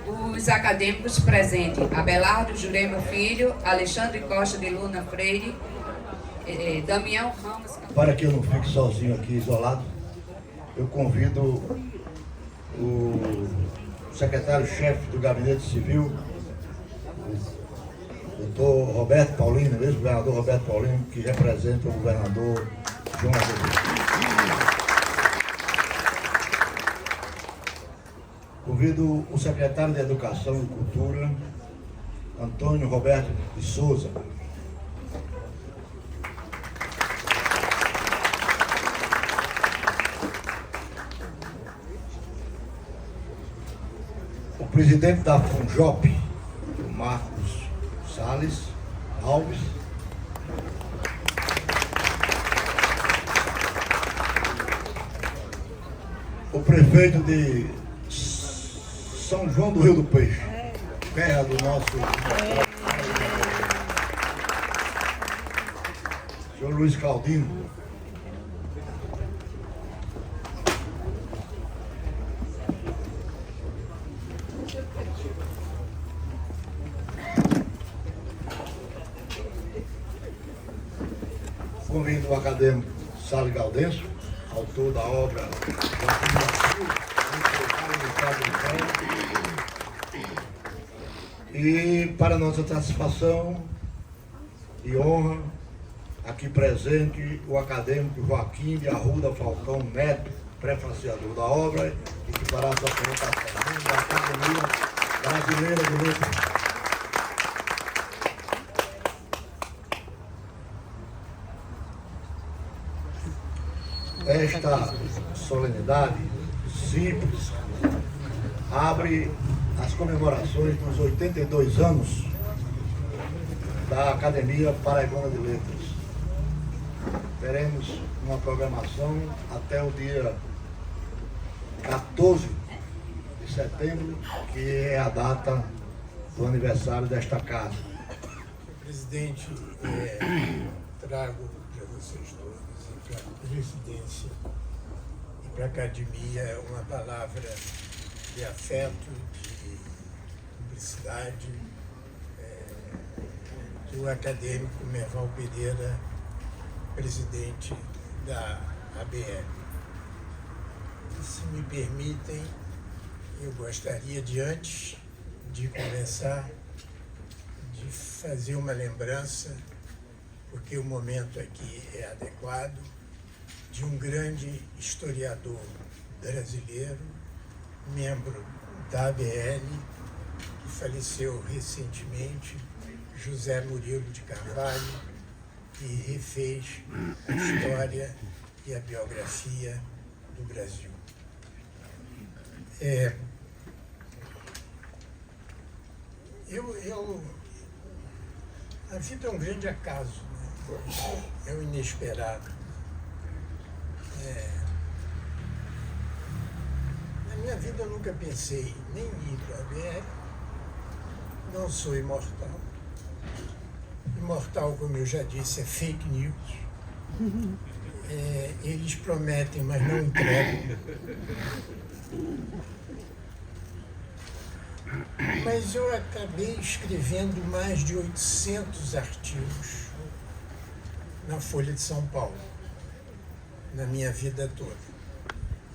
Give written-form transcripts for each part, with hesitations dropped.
Os acadêmicos presentes: Abelardo Jurema Filho, Alexandre Costa de Luna Freire, Damião Ramos. Para que eu não fique sozinho aqui, isolado, eu convido o secretário-chefe do Gabinete Civil, o doutor Roberto Paulino, mesmo governador Roberto Paulino, que representa o governador João Azevedo. Convido o secretário de Educação e Cultura, Antônio Roberto de Souza. O presidente da FUNJOP, o Marcos Salles Alves. O prefeito de São João do Rio do Peixe, terra do nosso senhor Luiz Claudino. Convido o acadêmico Salles Gaudêncio, autor da obra e, para nossa satisfação e honra, aqui presente o acadêmico Joaquim de Arruda Falcão Neto, prefaciador da obra, e que fará sua apresentação da Academia Brasileira de Letras. Esta solenidade simples abre as comemorações dos 82 anos da Academia Paraibana de Letras. Teremos uma programação até o dia 14 de setembro, que é a data do aniversário desta casa. Presidente, trago para vocês todos e para a presidência e para a academia uma palavra de afeto, de cumplicidade do acadêmico Merval Pereira, presidente da ABL. E, se me permitem, eu gostaria de, antes de começar, de fazer uma lembrança, porque o momento aqui é adequado, de um grande historiador brasileiro, membro da ABL, que faleceu recentemente, José Murilo de Carvalho, que refez a história e a biografia do Brasil. A vida é um grande acaso, né? É o inesperado. Na minha vida eu nunca pensei nem em ir para a ABL, não sou imortal. Imortal, como eu já disse, é fake news. Eles prometem, mas não entregam. Mas eu acabei escrevendo mais de 800 artigos na Folha de São Paulo, na minha vida toda.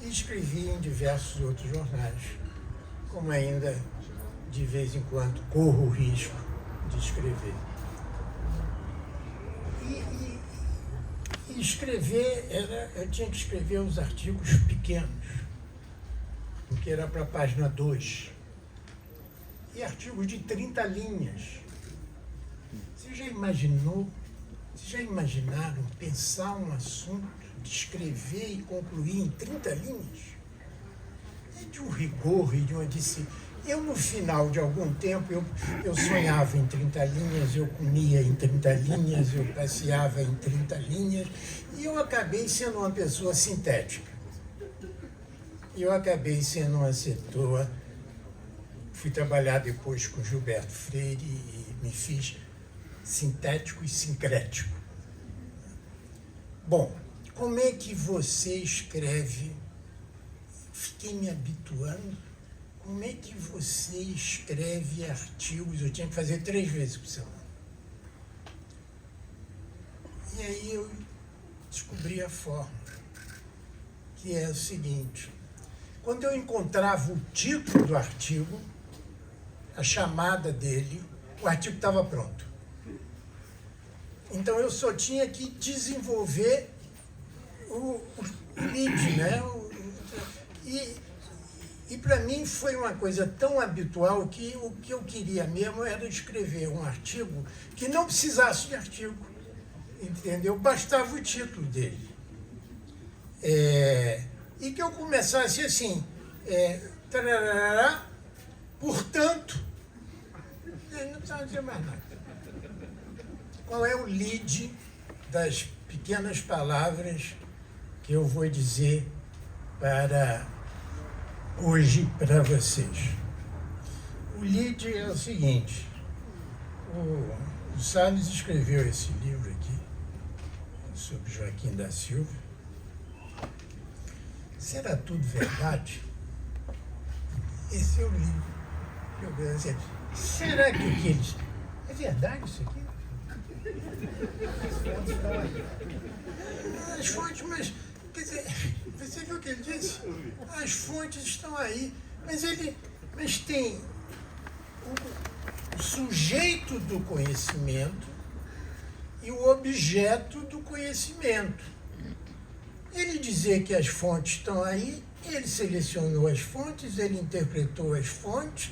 E escrevi em diversos outros jornais, como ainda, de vez em quando, corro o risco de escrever. E escrever, eu tinha que escrever os artigos pequenos, porque era para a página 2. E artigos de 30 linhas. Você já imaginou, vocês já imaginaram pensar um assunto, descrever e concluir em 30 linhas? É de um rigor e de uma disciplina. Eu, no final de algum tempo, eu sonhava em 30 linhas, eu comia em 30 linhas, eu passeava em 30 linhas, e eu acabei sendo uma pessoa sintética. Eu acabei sendo uma setor. Fui trabalhar depois com Gilberto Freire e me fiz sintético e sincrético. Bom, como é que você escreve? Fiquei me habituando. Como é que você escreve artigos? Eu tinha que fazer 3 vezes por semana. E aí eu descobri a forma, que é o seguinte: quando eu encontrava o título do artigo, a chamada dele, o artigo estava pronto. Então eu só tinha que desenvolver o lead, né? E para mim foi uma coisa tão habitual que o que eu queria mesmo era escrever um artigo que não precisasse de artigo, entendeu? Bastava o título dele. E que eu começasse assim, tarará, portanto, não precisa dizer mais nada. Qual é o lead das pequenas palavras que eu vou dizer para hoje para vocês? O lead é o seguinte: o Salles escreveu esse livro aqui sobre Joaquim da Silva. Será tudo verdade? Esse é o livro que eu quero dizer. Será que o que eles... É verdade isso aqui? As fontes, mas... Quer dizer, você viu o que ele disse? As fontes estão aí, mas tem o sujeito do conhecimento e o objeto do conhecimento. Ele dizer que as fontes estão aí, ele selecionou as fontes, ele interpretou as fontes.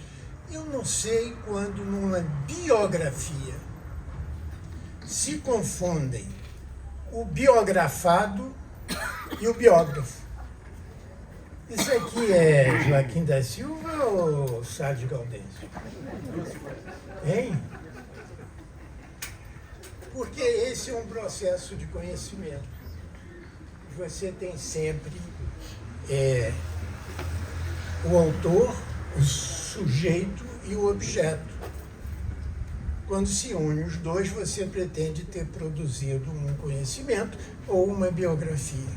Eu não sei quando numa biografia se confundem o biografado e o biógrafo. Isso aqui é Joaquim da Silva ou Salles Gaudêncio? Hein? Porque esse é um processo de conhecimento. Você tem sempre o autor, o sujeito e o objeto. Quando se une os dois, você pretende ter produzido um conhecimento ou uma biografia,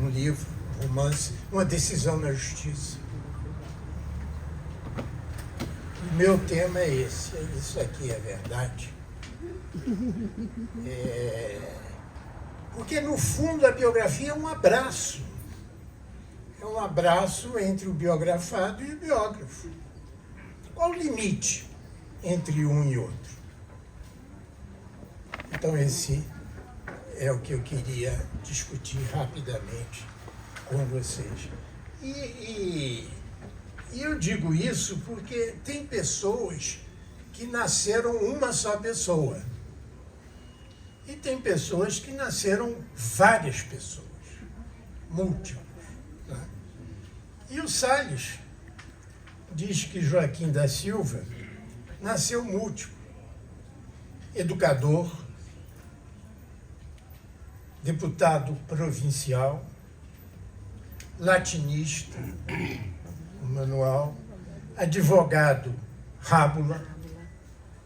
um livro, um romance, uma decisão na justiça. O meu tema é esse: isso aqui é verdade. Porque, no fundo, a biografia é um abraço. É um abraço entre o biografado e o biógrafo. Qual o limite entre um e outro? Então, esse é o que eu queria discutir rapidamente com vocês. E eu digo isso porque tem pessoas que nasceram uma só pessoa. E tem pessoas que nasceram várias pessoas, múltiplas. Tá? E o Salles diz que Joaquim da Silva nasceu múltiplo. Educador, deputado provincial, latinista, manual, advogado rábula,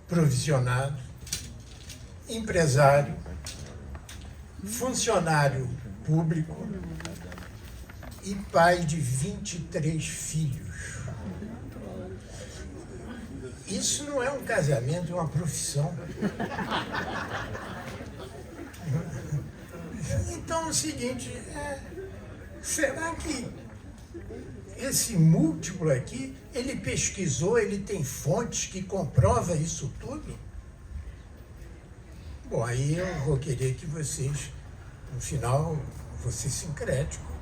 provisionado, empresário, funcionário público e pai de 23 filhos. Isso não é um casamento, é uma profissão. Então é o seguinte, será que esse múltiplo aqui, ele pesquisou, ele tem fontes que comprovam isso tudo? Bom, aí eu vou querer que vocês, no final, vou ser sincrético,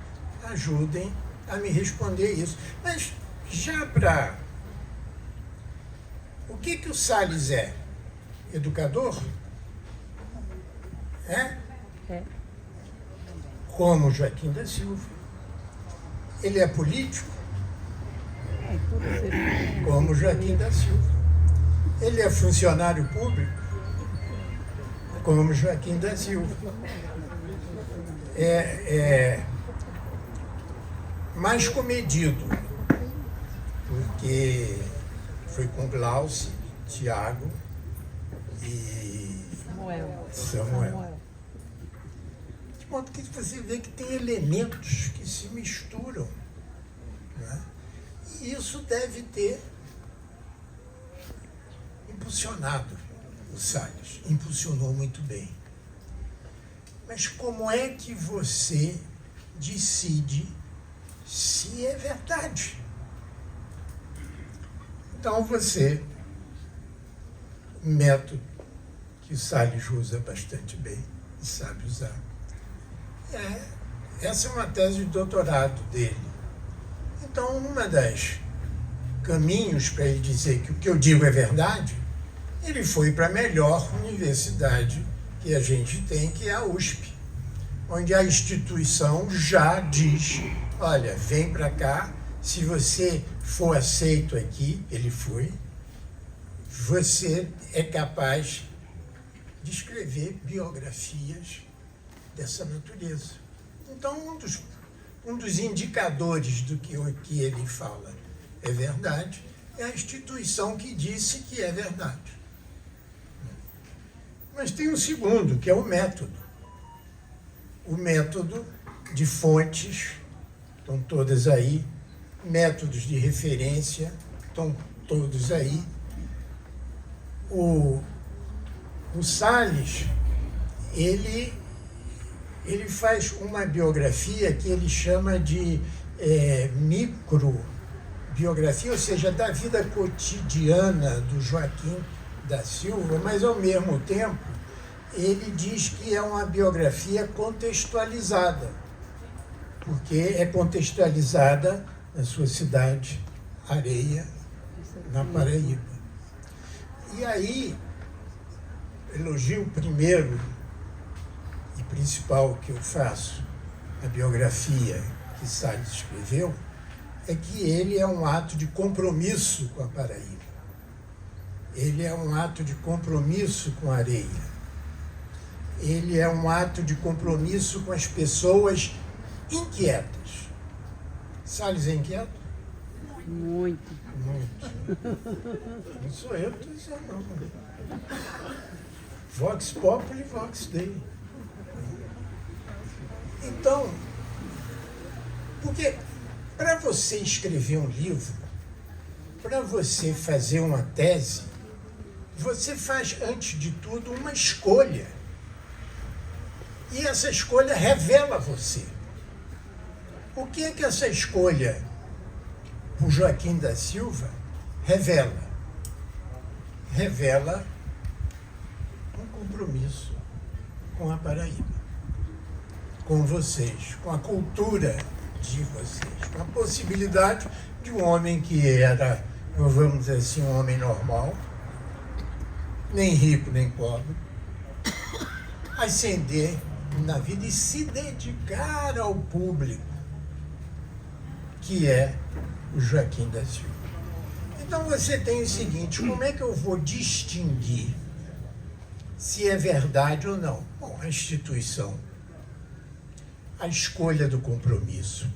ajudem a me responder isso. Mas já para... O que o Salles é? Educador? É? Como Joaquim da Silva. Ele é político? Como Joaquim da Silva. Ele é funcionário público? Como Joaquim da Silva. Mais comedido, porque foi com Glauce, Tiago e Samuel. De modo que você vê que tem elementos que se misturam, né? E isso deve ter impulsionado o Salles. Impulsionou muito bem. Mas como é que você decide se é verdade? Então você, um método que o Salles usa bastante bem, e sabe usar, essa é uma tese de doutorado dele. Então, uma das caminhos para ele dizer que o que eu digo é verdade, ele foi para a melhor universidade que a gente tem, que é a USP, onde a instituição já diz, olha, vem para cá, se você for aceito aqui, ele foi, você é capaz de escrever biografias dessa natureza. Então, um dos indicadores do que ele fala é verdade, é a instituição que disse que é verdade. Mas tem um segundo, que é o método. O método de fontes, estão todas aí, métodos de referência, estão todos aí. O Salles, ele faz uma biografia que ele chama de microbiografia, ou seja, da vida cotidiana do Joaquim da Silva, mas, ao mesmo tempo, ele diz que é uma biografia contextualizada, porque é contextualizada na sua cidade, Areia, na Paraíba. E aí, elogio primeiro e principal que eu faço, a biografia que Salles escreveu, é que ele é um ato de compromisso com a Paraíba. Ele é um ato de compromisso com a Areia. Ele é um ato de compromisso com as pessoas inquietas. Salles é inquieto? Muito. Não sou eu que estou dizendo, não. Vox Populi, Vox Dei. Então, porque para você escrever um livro, para você fazer uma tese, você faz, antes de tudo, uma escolha. E essa escolha revela você. O que é que essa escolha, o Joaquim da Silva, revela? Revela um compromisso com a Paraíba, com vocês, com a cultura de vocês, com a possibilidade de um homem que era, vamos dizer assim, um homem normal, nem rico nem pobre, ascender na vida e se dedicar ao público, que é o Joaquim da Silva. Então você tem o seguinte, como é que eu vou distinguir se é verdade ou não? Bom, a instituição, a escolha do compromisso,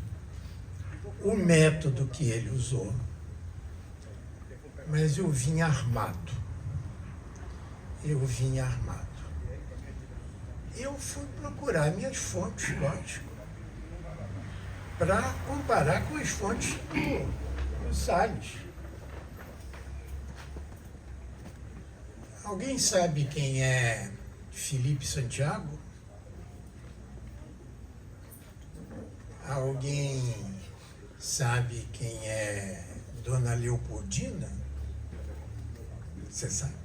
o método que ele usou, mas eu vim armado. Eu fui procurar minhas fontes, lógico, para comparar com as fontes do Salles. Alguém sabe quem é Felipe Santiago? Alguém sabe quem é Dona Leopoldina? Você sabe.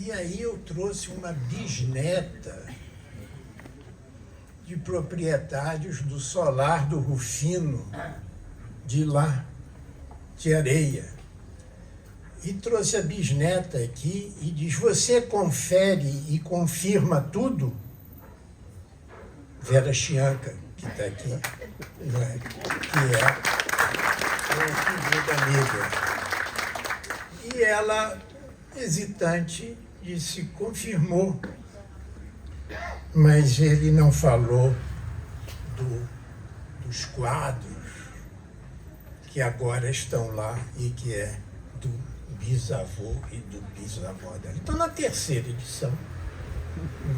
E aí eu trouxe uma bisneta de proprietários do solar do Rufino, de lá, de Areia. E trouxe a bisneta aqui e diz, você confere e confirma tudo? Vera Chianca, que está aqui, não é? Que é a amiga. E ela, hesitante, disse, confirmou, mas ele não falou dos quadros que agora estão lá e que é do bisavô e do bisavó dela. Então, na terceira edição,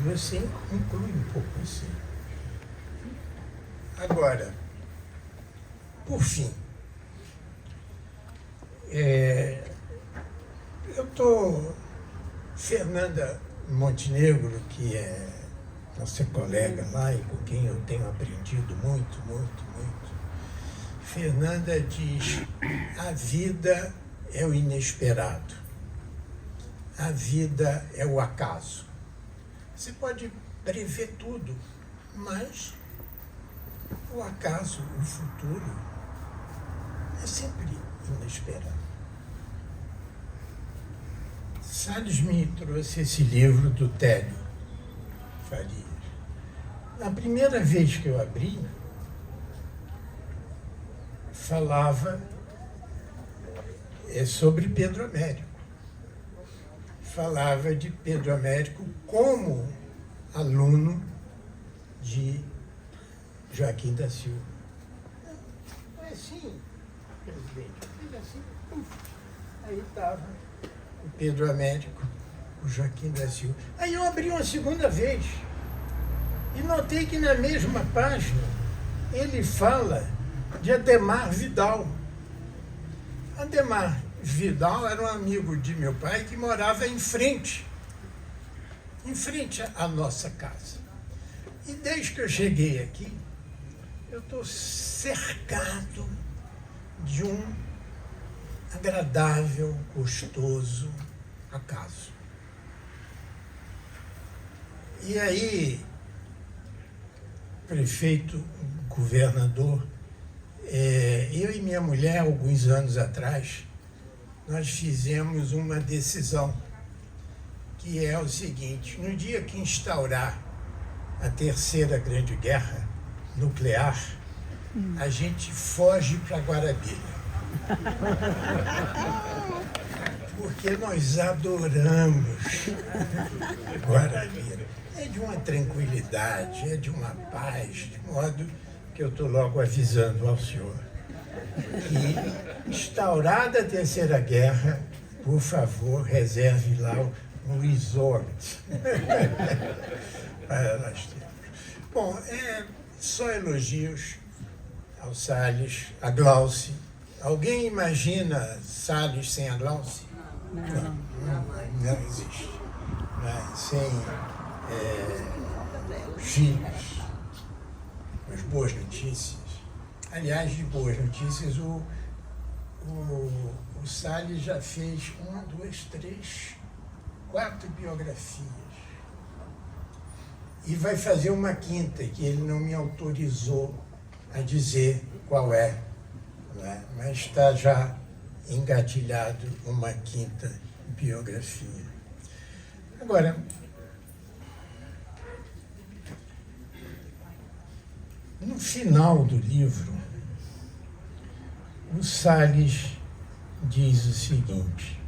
você inclui um pouco assim. Agora, Por fim, Fernanda Montenegro, que é nossa colega lá e com quem eu tenho aprendido muito, muito, muito, Fernanda diz: a vida é o inesperado, a vida é o acaso. Você pode prever tudo, mas o acaso, o futuro, é sempre inesperado. Salles me trouxe esse livro do Télio Farias. Na primeira vez que eu abri, falava sobre Pedro Américo. Falava de Pedro Américo como aluno de Joaquim da Silva. É assim, presidente. Fez assim, aí estava o Pedro Américo, o Joaquim da Silva. Aí eu abri uma segunda vez e notei que na mesma página ele fala de Adhemar Vidal. Adhemar Vidal era um amigo de meu pai que morava em frente à nossa casa. E desde que eu cheguei aqui, eu estou cercado de um agradável, gostoso acaso. E aí, prefeito, governador, eu e minha mulher, alguns anos atrás, nós fizemos uma decisão, que é o seguinte: no dia que instaurar a terceira grande guerra nuclear, a gente foge para Guarabira. Porque nós adoramos Guarabira. É de uma tranquilidade, é de uma paz, de modo que eu estou logo avisando ao senhor que, instaurada a terceira guerra, por favor, reserve lá um resort para nós termos. Bom, só elogios ao Salles, a Glauce. Alguém imagina Salles sem a Glauce? Não existe. Sem filhos, as boas notícias. Aliás, de boas notícias, o Salles já fez 1, 2, 3, 4 biografias. E vai fazer uma quinta, que ele não me autorizou a dizer qual é, né? Mas está já engatilhado uma quinta biografia. Agora, no final do livro, o Salles diz o seguinte: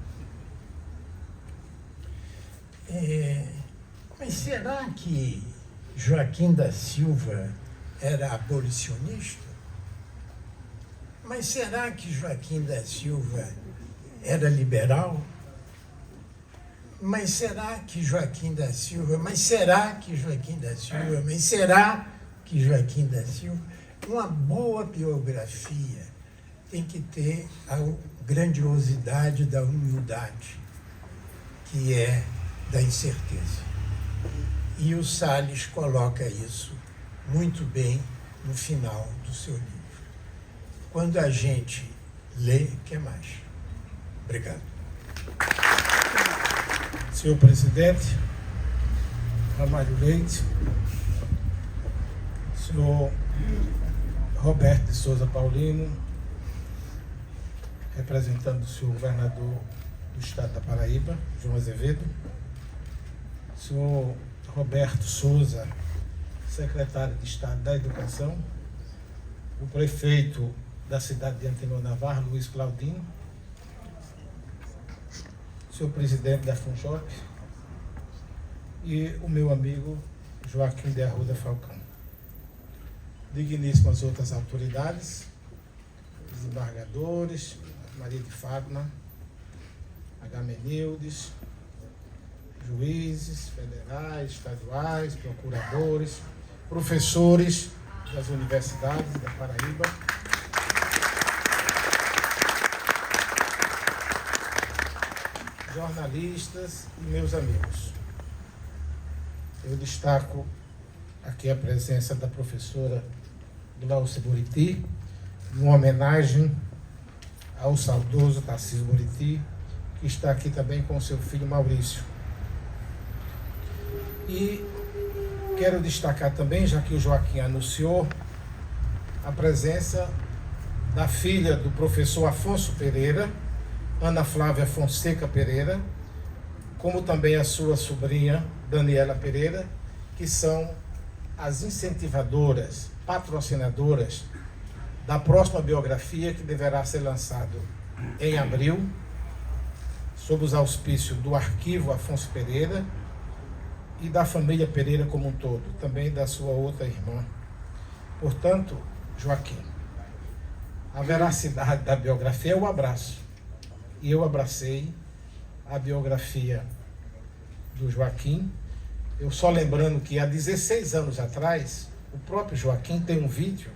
mas será que Joaquim da Silva era abolicionista? Mas será que Joaquim da Silva era liberal? Mas será que Joaquim da Silva? Mas será que Joaquim da Silva? Mas será que Joaquim da Silva? Uma boa biografia tem que ter a grandiosidade da humildade, que é da incerteza. E o Salles coloca isso muito bem no final do seu livro. Quando a gente lê, quer mais. Obrigado. Senhor presidente, Ramalho Leite, senhor Roberto de Souza Paulino, representando o senhor governador do estado da Paraíba, João Azevedo, senhor Roberto Souza, secretário de Estado da Educação, o prefeito da cidade de Antenor Navarro, Luiz Claudino, senhor presidente da FUNCHOP e o meu amigo Joaquim de Arruda Falcão. Digníssimas outras autoridades, desembargadores, Maria de Fátima, Agamenildes, juízes federais, estaduais, procuradores, professores das universidades da Paraíba, jornalistas e meus amigos. Eu destaco aqui a presença da professora Glaucia Buriti, uma homenagem ao saudoso Tarcísio Buriti, que está aqui também com seu filho Maurício. E quero destacar também, já que o Joaquim anunciou, a presença da filha do professor Afonso Pereira, Ana Flávia Fonseca Pereira, como também a sua sobrinha, Daniela Pereira, que são as incentivadoras, patrocinadoras da próxima biografia que deverá ser lançado em abril, sob os auspícios do Arquivo Afonso Pereira e da família Pereira como um todo, também da sua outra irmã. Portanto, Joaquim, a veracidade da biografia eu abraço. E eu abracei a biografia do Joaquim. Eu só lembrando que há 16 anos atrás, o próprio Joaquim tem um vídeo,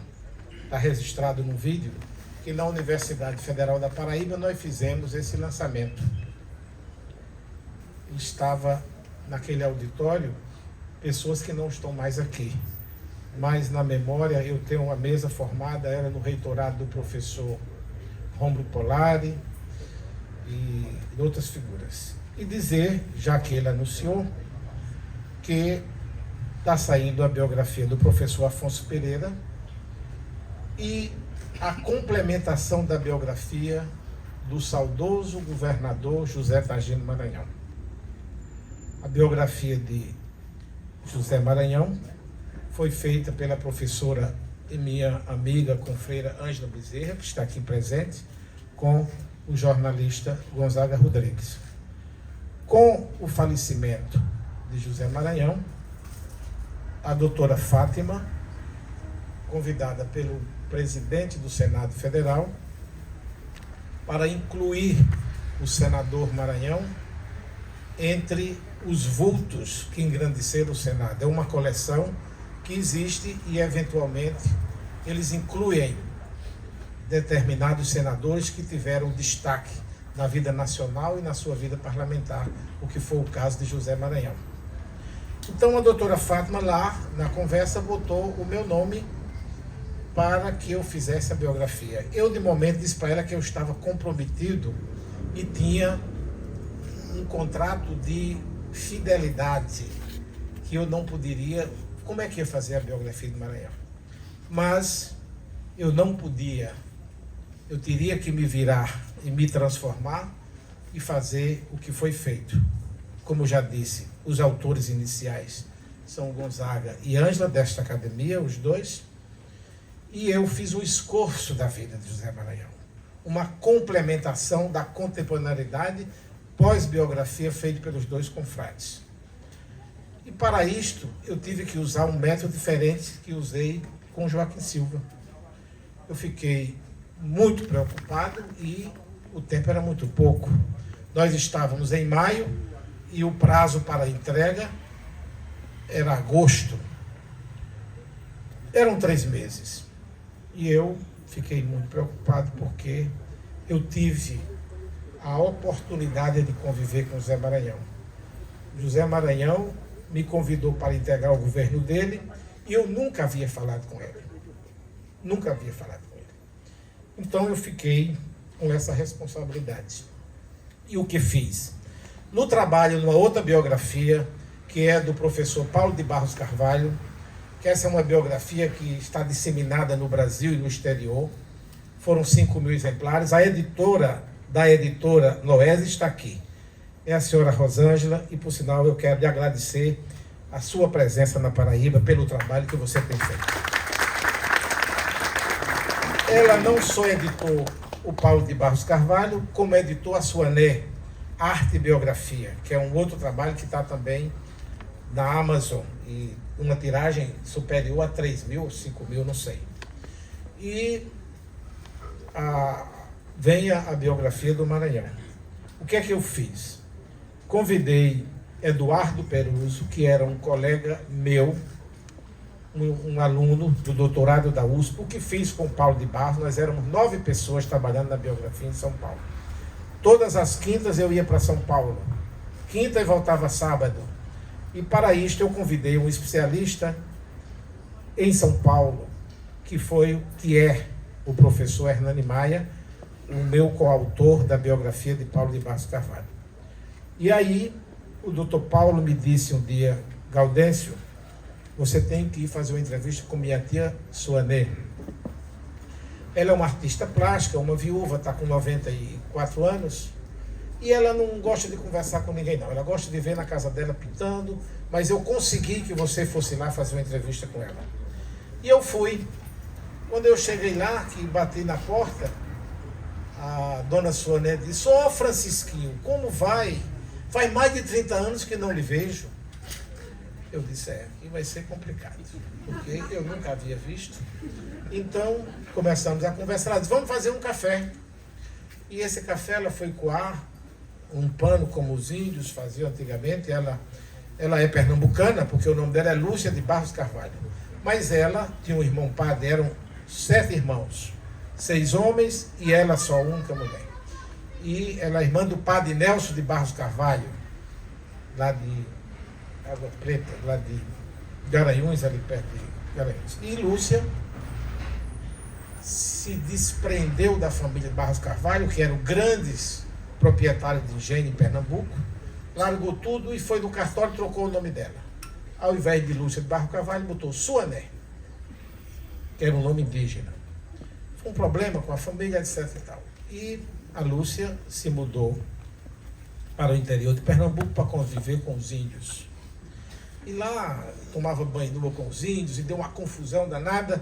está registrado num vídeo, que na Universidade Federal da Paraíba nós fizemos esse lançamento. Estava naquele auditório pessoas que não estão mais aqui, mas na memória eu tenho uma mesa formada, era no reitorado do professor Rômulo Polari e outras figuras. E dizer, já que ele anunciou, que está saindo a biografia do professor Afonso Pereira e a complementação da biografia do saudoso governador José Targino Maranhão. A biografia de José Maranhão foi feita pela professora e minha amiga confreira Ângela Bezerra, que está aqui presente, com o jornalista Gonzaga Rodrigues. Com o falecimento de José Maranhão, a doutora Fátima, convidada pelo presidente do Senado Federal, para incluir o senador Maranhão entre os vultos que engrandeceram o Senado. É uma coleção que existe e, eventualmente, eles incluem determinados senadores que tiveram destaque na vida nacional e na sua vida parlamentar, o que foi o caso de José Maranhão. Então, a doutora Fátima, lá na conversa, botou o meu nome para que eu fizesse a biografia. Eu, de momento, disse para ela que eu estava comprometido e tinha um contrato de fidelidade, que eu não poderia... Como é que ia fazer a biografia do Maranhão? Mas eu não podia, eu teria que me virar e me transformar e fazer o que foi feito. Como já disse, os autores iniciais são Gonzaga e Ângela, desta academia, os dois, e eu fiz um escorço da vida de José Maranhão, uma complementação da contemporaneidade pós-biografia feita pelos dois confrades. E para isto, eu tive que usar um método diferente que usei com Joaquim Silva. Eu fiquei muito preocupado e o tempo era muito pouco. Nós estávamos em maio e o prazo para a entrega era agosto. Eram 3 meses. E eu fiquei muito preocupado porque eu tive a oportunidade de conviver com José Maranhão. José Maranhão me convidou para integrar o governo dele e eu nunca havia falado com ele. Nunca havia falado com ele. Então eu fiquei com essa responsabilidade. E o que fiz? No trabalho, numa outra biografia, que é do professor Paulo de Barros Carvalho, que essa é uma biografia que está disseminada no Brasil e no exterior, foram 5.000 exemplares, a editora da editora Noese está aqui. É a senhora Rosângela e, por sinal, eu quero lhe agradecer a sua presença na Paraíba pelo trabalho que você tem feito. Ela não só editou o Paulo de Barros Carvalho, como editou a Suané, Arte e Biografia, que é um outro trabalho que está também na Amazon, e uma tiragem superior a 3.000 ou 5.000, não sei. E vem a biografia do Maranhão. O que é que eu fiz? Convidei Eduardo Peruso, que era um colega meu, um aluno do doutorado da USP, o que fiz com o Paulo de Barros. Nós éramos 9 pessoas trabalhando na biografia em São Paulo. Todas as quintas eu ia para São Paulo. Quinta e voltava sábado. E para isto eu convidei um especialista em São Paulo, que é o professor Hernani Maia, o meu coautor da biografia de Paulo de Barros Carvalho. E aí o doutor Paulo me disse um dia: Gaudêncio, você tem que ir fazer uma entrevista com minha tia Suanê. Ela é uma artista plástica, uma viúva, está com 94 anos, e ela não gosta de conversar com ninguém, não. Ela gosta de ver na casa dela pintando, mas eu consegui que você fosse lá fazer uma entrevista com ela. E eu fui. Quando eu cheguei lá, que bati na porta, a dona Suanê disse: Ô Francisquinho, como vai? Faz mais de 30 anos que não lhe vejo. Eu disse: aqui vai ser complicado, porque eu nunca havia visto. Então, começamos a conversar. Ela disse: vamos fazer um café. E esse café ela foi coar um pano como os índios faziam antigamente. Ela é pernambucana, porque o nome dela é Lúcia de Barros Carvalho. Mas ela tinha um irmão padre, eram 7 irmãos, 6 homens e ela só a única mulher. E ela é irmã do padre Nelson de Barros Carvalho, lá de Água Preta, lá de Garanhuns, ali perto de Garanhuns. E Lúcia se desprendeu da família de Barros Carvalho, que eram grandes proprietários de engenho em Pernambuco, largou tudo e foi no cartório e trocou o nome dela. Ao invés de Lúcia de Barros Carvalho, botou Suané, que era um nome indígena. Foi um problema com a família, etc. E tal. E a Lúcia se mudou para o interior de Pernambuco para conviver com os índios. E lá tomava banho nua com os índios e deu uma confusão danada,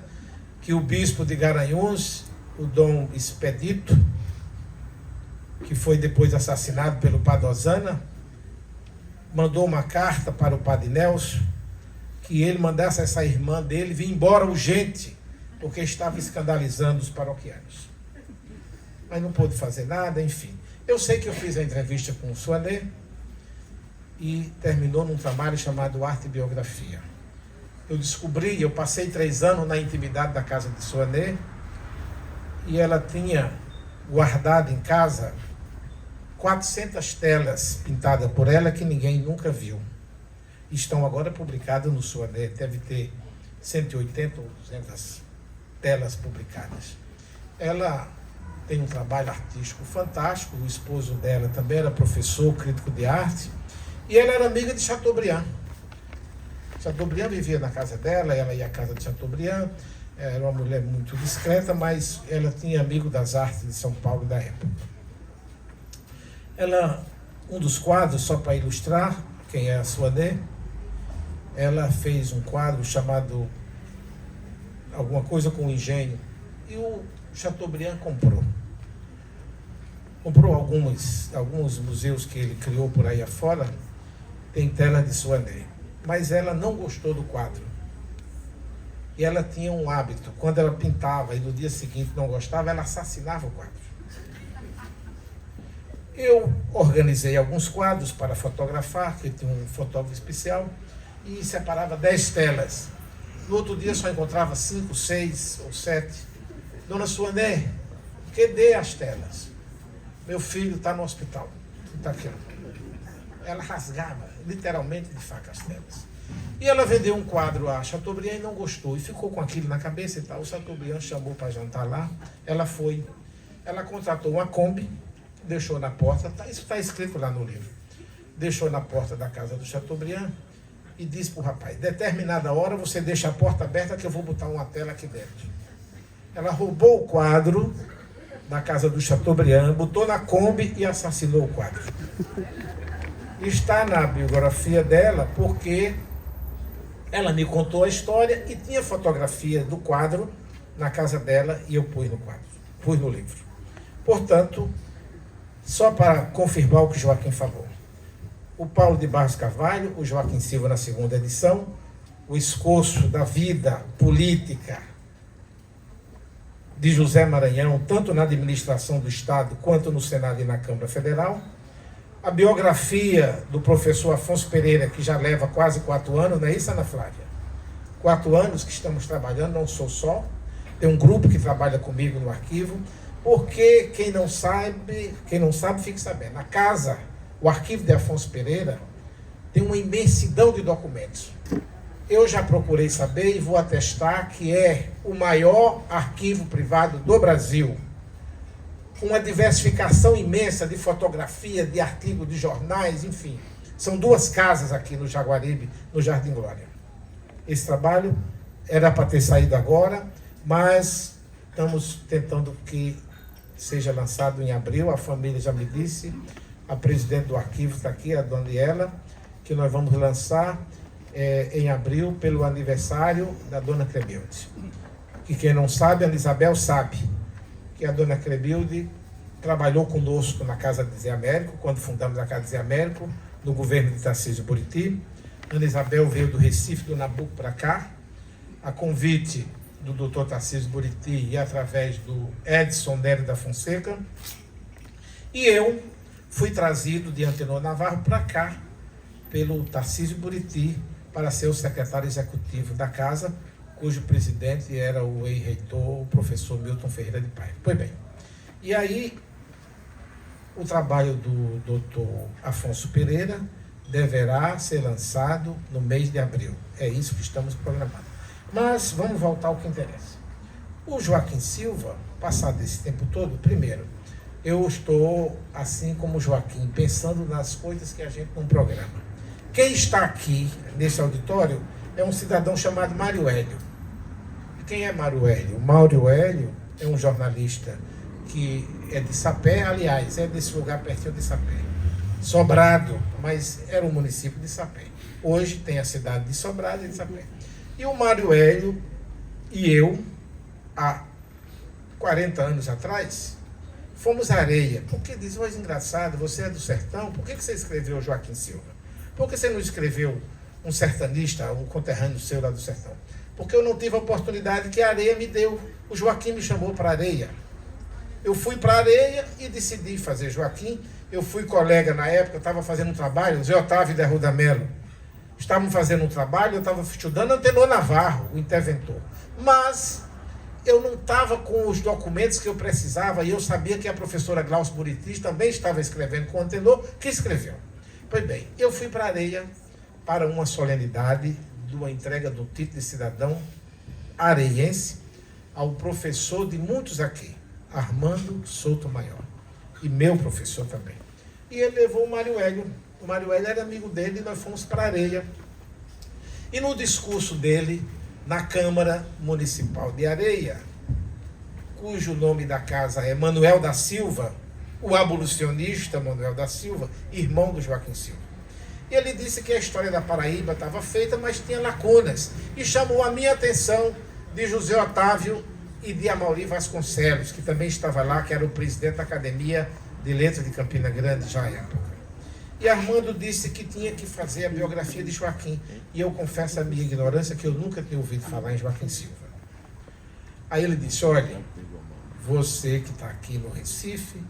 que o bispo de Garanhuns, o Dom Expedito, que foi depois assassinado pelo padre Osana, mandou uma carta para o padre Nelson, que ele mandasse essa irmã dele vir embora urgente, porque estava escandalizando os paroquianos. Mas não pôde fazer nada, enfim. Eu sei que eu fiz a entrevista com o Suanê e terminou num trabalho chamado Arte e Biografia. Eu passei 3 anos na intimidade da casa de Suanê e ela tinha guardado em casa 400 telas pintadas por ela que ninguém nunca viu. Estão agora publicadas no Suanê, deve ter 180 ou 200 telas publicadas. Ela tem um trabalho artístico fantástico, o esposo dela também era professor, crítico de arte, e ela era amiga de Chateaubriand. Chateaubriand vivia na casa dela, ela ia à casa de Chateaubriand, era uma mulher muito discreta, mas ela tinha amigo das artes de São Paulo da época. Um dos quadros, só para ilustrar quem é a Suanê, ela fez um quadro chamado Alguma Coisa com o Engenho, e o Chateaubriand comprou alguns museus que ele criou por aí afora, tem tela de Suanê. Mas ela não gostou do quadro. E ela tinha um hábito, quando ela pintava e no dia seguinte não gostava, ela assassinava o quadro. Eu organizei alguns quadros para fotografar, que tinha um fotógrafo especial, e separava 10 telas. No outro dia só encontrava 5, 6 ou 7. Dona Suanê, que dê as telas? Meu filho está no hospital. Está aqui. Ela rasgava, literalmente, de faca as telas. E ela vendeu um quadro a Chateaubriand e não gostou. E ficou com aquilo na cabeça e tal. O Chateaubriand chamou para jantar lá. Ela foi. Ela contratou uma Kombi, deixou na porta. Isso está escrito lá no livro. Deixou na porta da casa do Chateaubriand e disse para o rapaz: determinada hora você deixa a porta aberta que eu vou botar uma tela aqui dentro. Ela roubou o quadro da casa do Chateaubriand, botou na Kombi e assassinou o quadro. Está na biografia dela porque ela me contou a história e tinha fotografia do quadro na casa dela e eu pus no quadro, pus no livro. Portanto, só para confirmar o que Joaquim falou, o Paulo de Barros Carvalho, o Joaquim Silva na 2ª edição, o escoço da vida política de José Maranhão, tanto na administração do Estado quanto no Senado e na Câmara Federal, a biografia do professor Afonso Pereira, que já leva quase 4 anos, não é isso, Ana Flávia? 4 anos que estamos trabalhando, não sou só, tem um grupo que trabalha comigo no arquivo, Porque quem não sabe fique sabendo. A casa, o arquivo de Afonso Pereira, tem uma imensidão de documentos. Eu já procurei saber e vou atestar que é o maior arquivo privado do Brasil. Uma diversificação imensa de fotografia, de artigos, de jornais, enfim. São 2 casas aqui no Jaguaribe, no Jardim Glória. Esse trabalho era para ter saído agora, mas estamos tentando que seja lançado em abril. A família já me disse, a presidente do arquivo está aqui, a Daniela, que nós vamos lançar em abril pelo aniversário da Dona Crebilde. Que quem não sabe, a Isabel sabe, que a Dona Crebilde trabalhou conosco na Casa de Zé Américo, quando fundamos a Casa de Zé Américo, no governo de Tarcísio Buriti. Ana Isabel veio do Recife, do Nabuco, para cá, a convite do Dr. Tarcísio Buriti e através do Edson Nery da Fonseca. E eu fui trazido de Antenor Navarro para cá, pelo Tarcísio Buriti, para ser o secretário executivo da casa, cujo presidente era o ex-reitor, o professor Milton Ferreira de Paiva. Pois bem, e aí o trabalho do doutor Afonso Pereira deverá ser lançado no mês de abril. É isso que estamos programando. Mas vamos voltar ao que interessa. O Joaquim Silva, passado esse tempo todo, primeiro, eu estou, assim como o Joaquim, pensando nas coisas que a gente não programa. Quem está aqui, nesse auditório, é um cidadão chamado Mário Hélio. E quem é Mário Hélio? Mário Hélio é um jornalista que é de Sapé, aliás, é desse lugar pertinho de Sapé. Sobrado, mas era um município de Sapé. Hoje tem a cidade de Sobrado e de Sapé. E o Mário Hélio e eu, há 40 anos atrás, fomos à Areia. Porque diz, mas engraçado, você é do sertão, por que você escreveu Joaquim Silva? Por que você não escreveu um sertanista, um conterrâneo seu lá do sertão? Porque eu não tive a oportunidade que a Areia me deu. O Joaquim me chamou para a Areia. Eu fui para a Areia e decidi fazer Joaquim. Eu fui colega na época, estava fazendo um trabalho, Zé Otávio de Arruda Melo. Estavam fazendo um trabalho, eu estava estudando Antenor Navarro, o interventor. Mas eu não estava com os documentos que eu precisava e eu sabia que a professora Glaucia Buriti também estava escrevendo com o Antenor, que escreveu. Pois bem, eu fui para a Areia para uma solenidade de uma entrega do título de cidadão areiense ao professor de muitos aqui, Armando Souto Maior, e meu professor também. E ele levou o Mário Hélio. O Mário Hélio era amigo dele e nós fomos para a Areia. E no discurso dele, na Câmara Municipal de Areia, cujo nome da casa é Manuel da Silva, o abolicionista Manuel da Silva, irmão do Joaquim Silva. E ele disse que a história da Paraíba estava feita, mas tinha lacunas. E chamou a minha atenção de José Otávio e de Amaury Vasconcelos, que também estava lá, que era o presidente da Academia de Letras de Campina Grande, já à época. E Armando disse que tinha que fazer a biografia de Joaquim. E eu confesso a minha ignorância que eu nunca tinha ouvido falar em Joaquim Silva. Aí ele disse, olha, você que está aqui no Recife,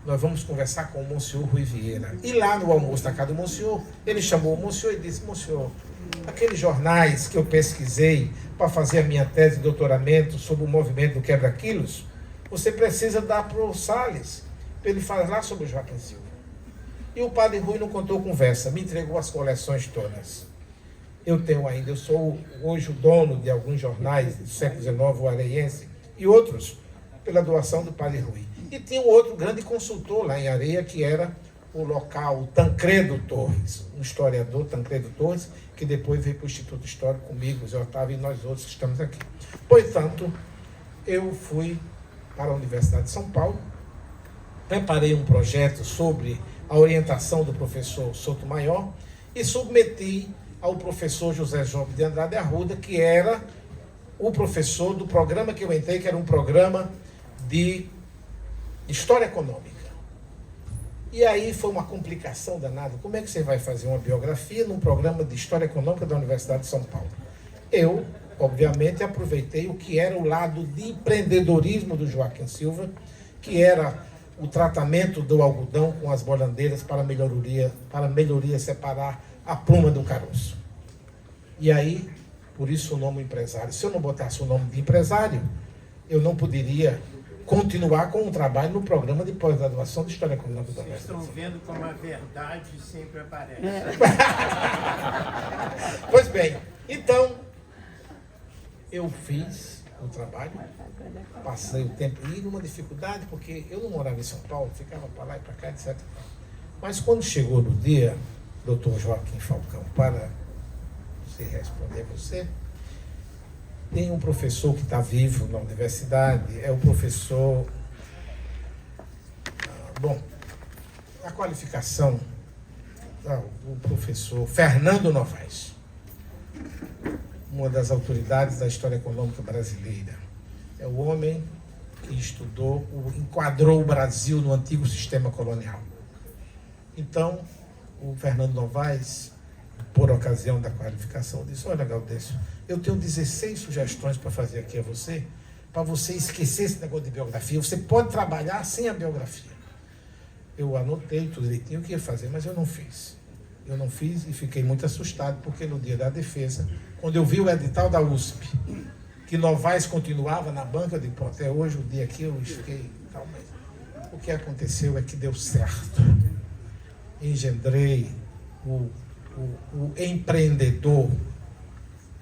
nós vamos conversar com o Monsenhor Rui Vieira. E lá no almoço da casa do Monsenhor, ele chamou o Monsenhor e disse, Monsenhor, aqueles jornais que eu pesquisei para fazer a minha tese de doutoramento sobre o movimento do quebra-quilos, você precisa dar para o Salles, para ele falar sobre o Joaquim Silva. E o padre Rui não contou conversa, me entregou as coleções todas. Eu tenho ainda, eu sou hoje o dono de alguns jornais do século XIX, o Areiense, e outros, pela doação do padre Rui. E tinha um outro grande consultor lá em Areia, que era o local Tancredo Torres, um historiador, Tancredo Torres, que depois veio para o Instituto Histórico comigo, Zé Otávio e nós outros que estamos aqui. Portanto, eu fui para a Universidade de São Paulo, preparei um projeto sobre a orientação do professor Souto Maior e submeti ao professor José João de Andrade Arruda, que era o professor do programa que eu entrei, que era um programa de História Econômica. E aí foi uma complicação danada. Como é que você vai fazer uma biografia num programa de História Econômica da Universidade de São Paulo? Eu, obviamente, aproveitei o que era o lado de empreendedorismo do Joaquim Silva, que era o tratamento do algodão com as boiandeiras para melhoria separar a pluma do caroço. E aí, por isso o nome empresário. Se eu não botasse o nome de empresário, eu não poderia continuar com um trabalho no programa de pós-graduação de História Econômica da Vocês estão vendo como a verdade sempre aparece. Pois bem, então, eu fiz o trabalho, passei o tempo, e numa dificuldade, porque eu não morava em São Paulo, ficava para lá e para cá, etc. Mas quando chegou no dia, doutor Joaquim Falcão, para se responder a você, tem um professor que está vivo na universidade, é o professor... Bom, a qualificação, o professor Fernando Novaes, uma das autoridades da história econômica brasileira. É o homem que estudou, enquadrou o Brasil no antigo sistema colonial. Então, o Fernando Novaes, por ocasião da qualificação, disse: olha, Gaudêncio, eu tenho 16 sugestões para fazer aqui a você, para você esquecer esse negócio de biografia. Você pode trabalhar sem a biografia. Eu anotei tudo direitinho o que ia fazer, mas eu não fiz. Eu não fiz e fiquei muito assustado, porque no dia da defesa, quando eu vi o edital da USP, que Novaes continuava na banca, eu digo, pô, até hoje, o dia que eu fiquei... Tal, mas o que aconteceu é que deu certo. Engendrei o empreendedor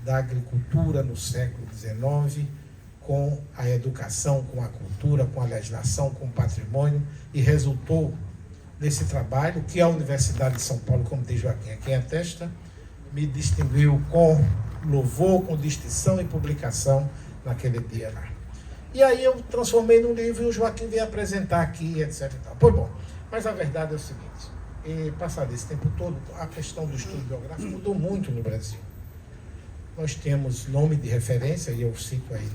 da agricultura no século XIX, com a educação, com a cultura, com a legislação, com o patrimônio, e resultou nesse trabalho que a Universidade de São Paulo, como diz Joaquim, a quem atesta, me distinguiu com louvor, com distinção e publicação naquele dia lá. E aí eu transformei num livro e o Joaquim veio apresentar aqui, etc. Pois bom, mas a verdade é o seguinte, passado esse tempo todo, a questão do estudo biográfico mudou muito no Brasil. Nós temos nome de referência, e eu cito aí.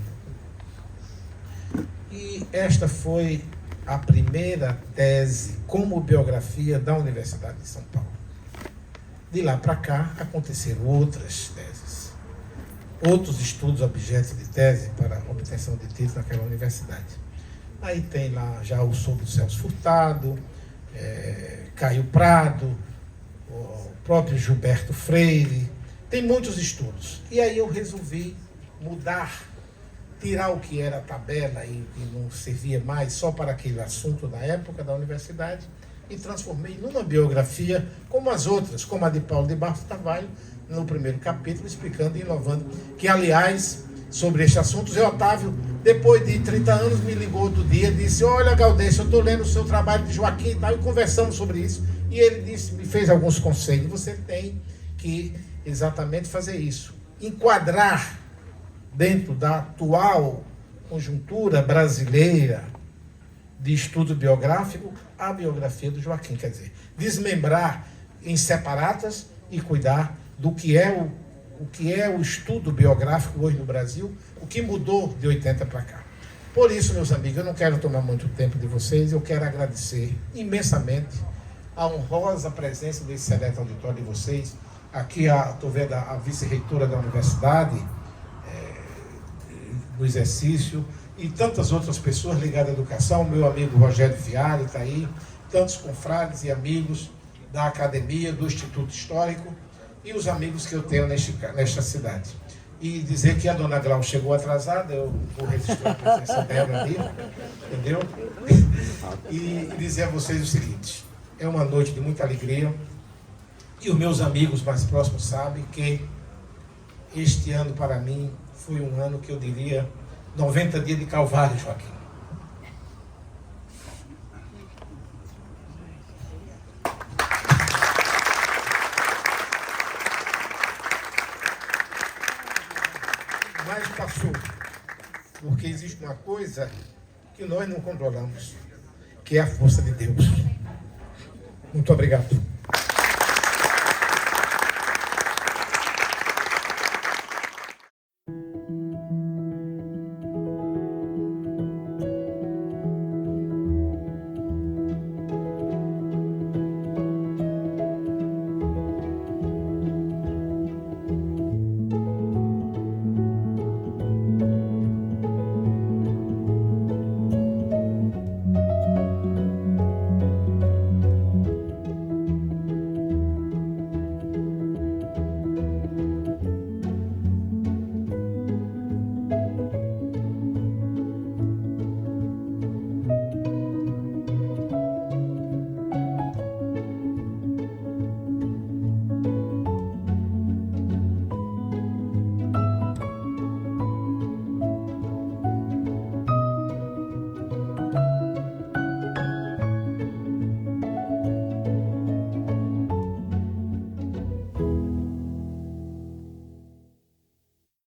E esta foi a primeira tese como biografia da Universidade de São Paulo. De lá para cá, aconteceram outras teses, outros estudos objetos de tese para obtenção de título naquela universidade. Aí tem lá já o sobre o Celso Furtado, Caio Prado, o próprio Gilberto Freire, tem muitos estudos. E aí eu resolvi mudar, tirar o que era a tabela e não servia mais só para aquele assunto da época da universidade e transformei numa biografia como as outras, como a de Paulo de Barros Carvalho, no primeiro capítulo, explicando e inovando, que, aliás, sobre este assunto, Zé Otávio, depois de 30 anos, me ligou outro dia e disse: olha, Gaudêncio, eu estou lendo o seu trabalho de Joaquim e tal, e conversamos sobre isso. E ele disse, me fez alguns conselhos: você tem que exatamente fazer isso, enquadrar dentro da atual conjuntura brasileira de estudo biográfico a biografia do Joaquim, quer dizer, desmembrar em separatas e cuidar do que é o estudo biográfico hoje no Brasil, o que mudou de 80 para cá. Por isso, meus amigos, eu não quero tomar muito tempo de vocês, eu quero agradecer imensamente a honrosa presença desse seleto auditório de vocês. Aqui estou vendo a vice-reitora da universidade, no exercício, e tantas outras pessoas ligadas à educação, meu amigo Rogério Viale está aí, tantos confrades e amigos da academia, do Instituto Histórico, e os amigos que eu tenho nesta cidade. E dizer que a dona Glau chegou atrasada, eu vou registrar a presença dela ali, entendeu? E dizer a vocês o seguinte: é uma noite de muita alegria, e os meus amigos mais próximos sabem que este ano, para mim, foi um ano que eu diria 90 dias de calvário, Joaquim. Mas passou, porque existe uma coisa que nós não controlamos, que é a força de Deus. Muito obrigado.